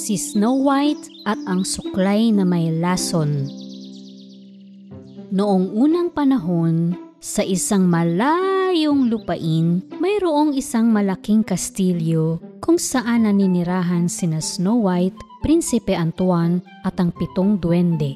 Si Snow White at ang suklay na may lason. Noong unang panahon, sa isang malayong lupain, mayroong isang malaking kastilyo kung saan naninirahan sina Snow White, Prinsipe Antoine at ang 7 duwende.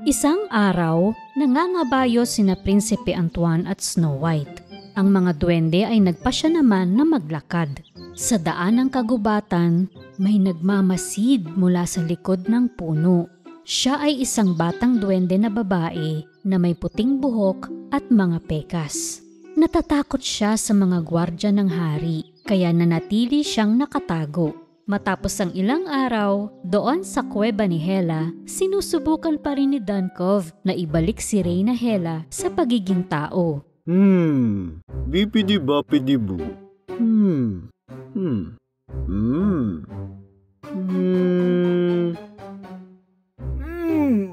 Isang araw, nangangabayo sina Prinsipe Antoine at Snow White. Ang mga duwende ay nagpasya naman na maglakad. Sa daan ng kagubatan, may nagmamasid mula sa likod ng puno. Siya ay isang batang duwende na babae na may puting buhok at mga pekas. Natatakot siya sa mga gwardya ng hari, kaya nanatili siyang nakatago. Matapos ang ilang araw, doon sa kuweba ni Hela, sinusubukan pa rin ni Dunkov na ibalik si Reyna Hela sa pagiging tao. Bipidi-bapidi-boo.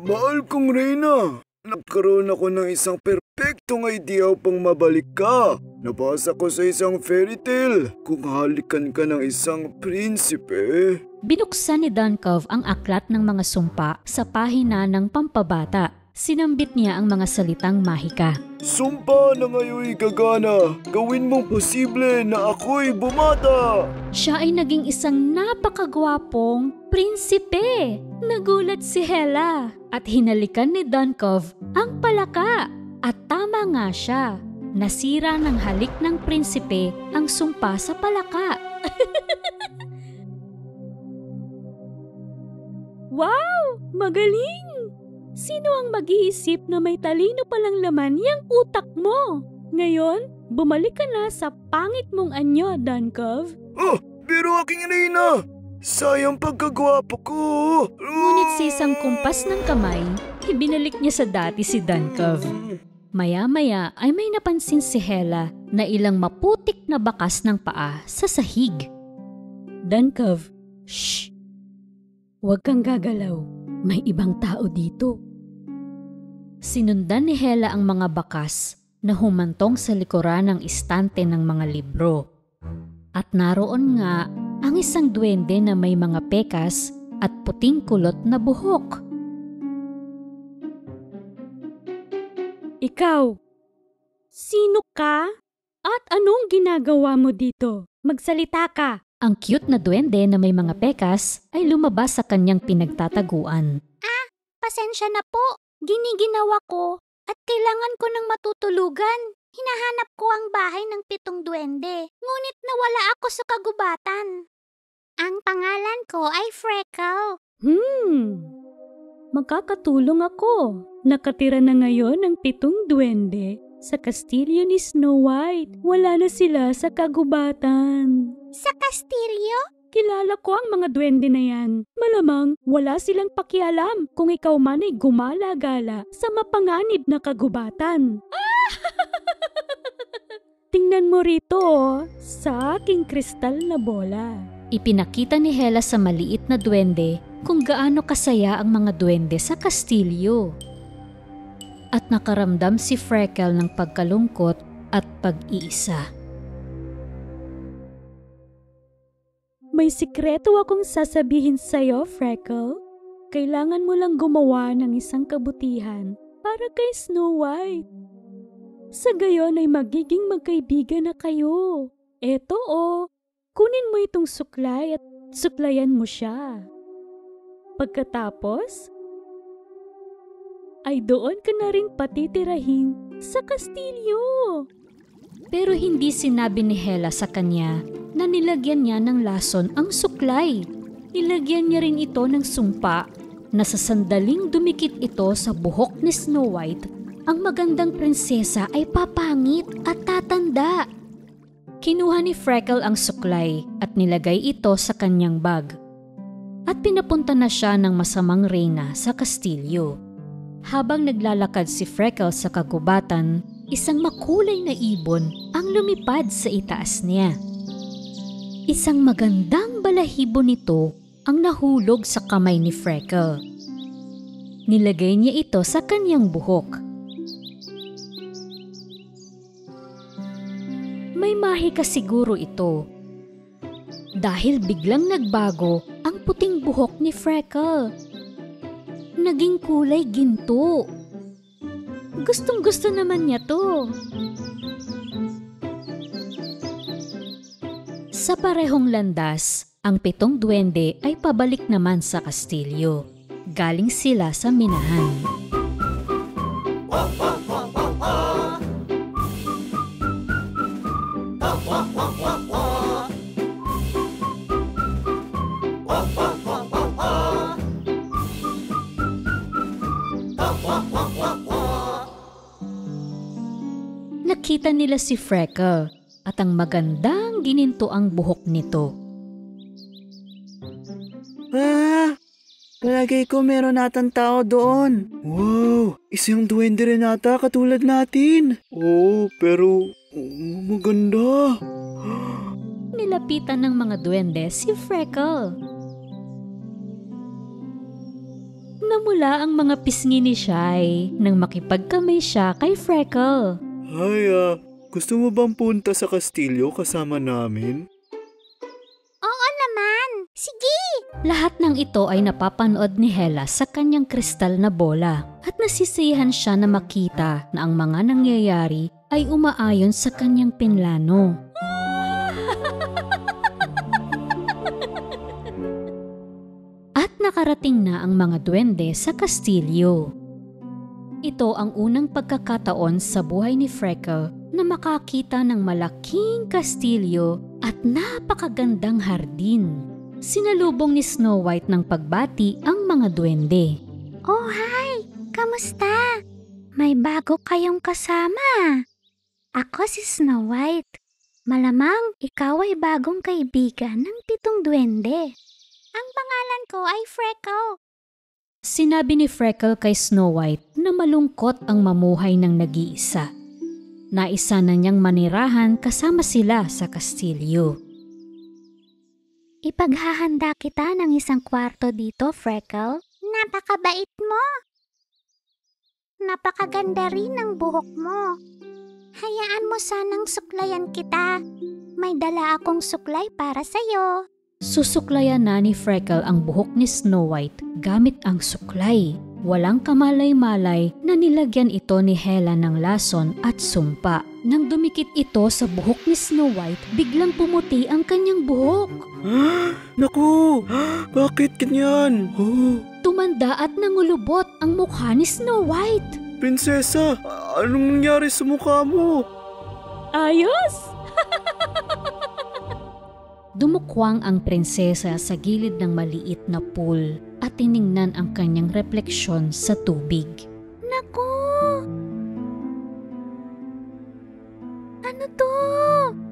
Mahal kong Reyna, nagkaroon ako ng isang perpektong idea upang mabalik ka. Nabasa ko sa isang fairy tale kung halikan ka ng isang prinsipe. Binuksan ni Dunkov ang aklat ng mga sumpa sa pahina ng pampabata. Sinambit niya ang mga salitang mahika. Sumpa na ngayoy gagana, gawin mong posible na ako'y bumata. Siya ay naging isang napakagwapong prinsipe. Nagulat si Hela at hinalikan ni Dunkov ang palaka. At tama nga siya. Nasira ng halik ng prinsipe ang sumpa sa palaka. Wow! Magaling! Sino ang mag-iisip na may talino palang laman yang utak mo? Ngayon, bumalik ka na sa pangit mong anyo, Dunkov. Oh, pero aking Reyna! Sayang pagkagwapo ko! Ngunit sa isang kumpas ng kamay, ibinalik niya sa dati si Dunkov. Maya-maya ay may napansin si Hela na ilang maputik na bakas ng paa sa sahig. Dunkov, shh! Huwag kang gagalaw. May ibang tao dito. Sinundan ni Hela ang mga bakas na humantong sa likuran ng istante ng mga libro. At naroon nga ang isang duwende na may mga pekas at puting kulot na buhok. Ikaw, sino ka? At anong ginagawa mo dito? Magsalita ka! Ang cute na duwende na may mga pekas ay lumabas sa kanyang pinagtataguan. Pasensya na po. Giniginawa ko at kailangan ko ng matutulugan. Hinahanap ko ang bahay ng 7 duwende. Ngunit nawala ako sa kagubatan. Ang pangalan ko ay Freckle. Magkakatulong ako. Nakatira na ngayon ang 7 duwende sa kastilyo ni Snow White. Wala na sila sa kagubatan. Sa kastilyo? Kilala ko ang mga duwende na yan. Malamang wala silang pakialam kung ikaw man ay gumala-gala sa mapanganib na kagubatan. Tingnan mo rito sa aking kristal na bola. Ipinakita ni Hela sa maliit na duwende kung gaano kasaya ang mga duwende sa kastilyo. At nakaramdam si Freckle ng pagkalungkot at pag-iisa. May sikreto akong sasabihin sa'yo, Freckle. Kailangan mo lang gumawa ng isang kabutihan para kay Snow White. Sa gayon ay magiging magkaibigan na kayo. Eto kunin mo itong suklay at suklayan mo siya. Pagkatapos, ay doon ka na rin patitirahin sa kastilyo. Pero hindi sinabi ni Hela sa kanya na nilagyan niya ng lason ang suklay. Nilagyan niya rin ito ng sumpa na sa sandaling dumikit ito sa buhok ni Snow White, ang magandang prinsesa ay papangit at tatanda. Kinuha ni Freckle ang suklay at nilagay ito sa kanyang bag. At pinapunta na siya ng masamang reyna sa kastilyo. Habang naglalakad si Freckle sa kagubatan, isang makulay na ibon ang lumipad sa itaas niya. Isang magandang balahibo nito ang nahulog sa kamay ni Freckle. Nilagay niya ito sa kanyang buhok. May mahika siguro ito. Dahil biglang nagbago ang puting buhok ni Freckle. Naging kulay ginto. Gustong-gusto naman niya to. Sa parehong landas, ang 7 duwende ay pabalik naman sa kastilyo. Galing sila sa minahan. Nakita nila si Freckle at ang magandang gininto ang buhok nito. Palagay ko meron natang tao doon. Wow, isang duwende rin nata katulad natin. Oo, pero maganda. Nilapitan ng mga duwende si Freckle. Namula ang mga pisngi ni Shy nang makipagkamay siya kay Freckle. Ay, gusto mo bang punta sa kastilyo kasama namin? Oo naman! Sige! Lahat ng ito ay napapanood ni Hela sa kanyang kristal na bola at nasisiyahan siya na makita na ang mga nangyayari ay umaayon sa kanyang pinlano. At nakarating na ang mga duwende sa kastilyo. Ito ang unang pagkakataon sa buhay ni Freckle na makakita ng malaking kastilyo at napakagandang hardin. Sinalubong ni Snow White ng pagbati ang mga duwende. Oh, hi! Kamusta? May bago kayong kasama. Ako si Snow White. Malamang ikaw ay bagong kaibigan ng 7 duwende. Ang pangalan ko ay Freckle. Sinabi ni Freckle kay Snow White na malungkot ang mamuhay ng nag-iisa. Naisa na niyang manirahan kasama sila sa kastilyo. Ipaghahanda kita ng isang kwarto dito, Freckle. Napakabait mo. Napakaganda rin ng buhok mo. Hayaan mo sanang suklayan kita. May dala akong suklay para sa'yo. Susuklayan na ni Freckle ang buhok ni Snow White gamit ang suklay. Walang kamalay-malay na nilagyan ito ni Hela ng lason at sumpa. Nang dumikit ito sa buhok ni Snow White, biglang pumuti ang kanyang buhok. Naku! Bakit ganyan? Tumanda at nangulubot ang mukha ni Snow White. Prinsesa, anong nangyari sa mukha mo? Ayos! Dumukwang ang prinsesa sa gilid ng maliit na pool at tiningnan ang kanyang refleksyon sa tubig. Naku! Ano to?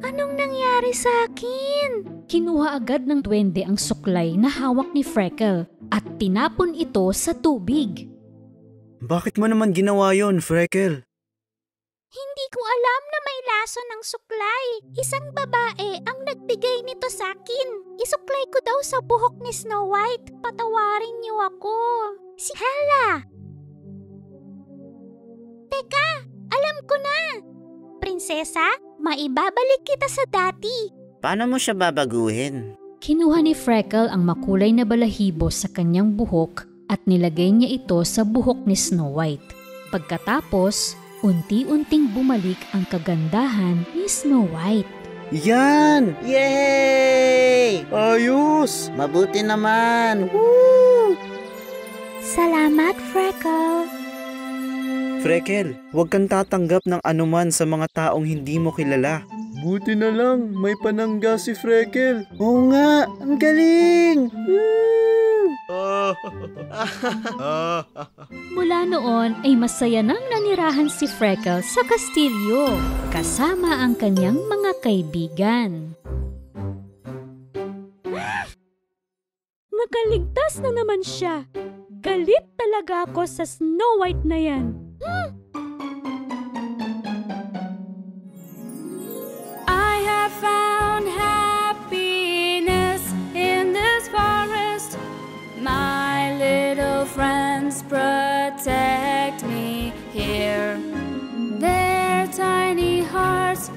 Anong nangyari sa akin? Kinuha agad ng duwende ang suklay na hawak ni Freckle at tinapon ito sa tubig. Bakit mo naman ginawa yon, Freckle? Hindi ko alam na may laso ng suklay. Isang babae ang nagbigay nito sa akin. Isuklay ko daw sa buhok ni Snow White. Patawarin niyo ako. Si Hela! Teka, alam ko na. Prinsesa, maibabalik kita sa dati. Paano mo siya babaguhin? Kinuha ni Freckle ang makulay na balahibo sa kanyang buhok at nilagay niya ito sa buhok ni Snow White. Pagkatapos, unti-unting bumalik ang kagandahan ni Snow White. Yan! Yay! Ayos! Mabuti naman! Woo! Salamat, Freckle. Freckle, huwag kang tatanggap ng anuman sa mga taong hindi mo kilala. Buti na lang, may panangga si Freckle. Oo nga! Ang galing! Mula noon ay masaya nang nanirahan si Freckle sa kastilyo kasama ang kanyang mga kaibigan. Nakaligtas na naman siya. Galit talaga ako sa Snow White na yan. I have found happiness in this forest. My little friends protect me here. Their tiny hearts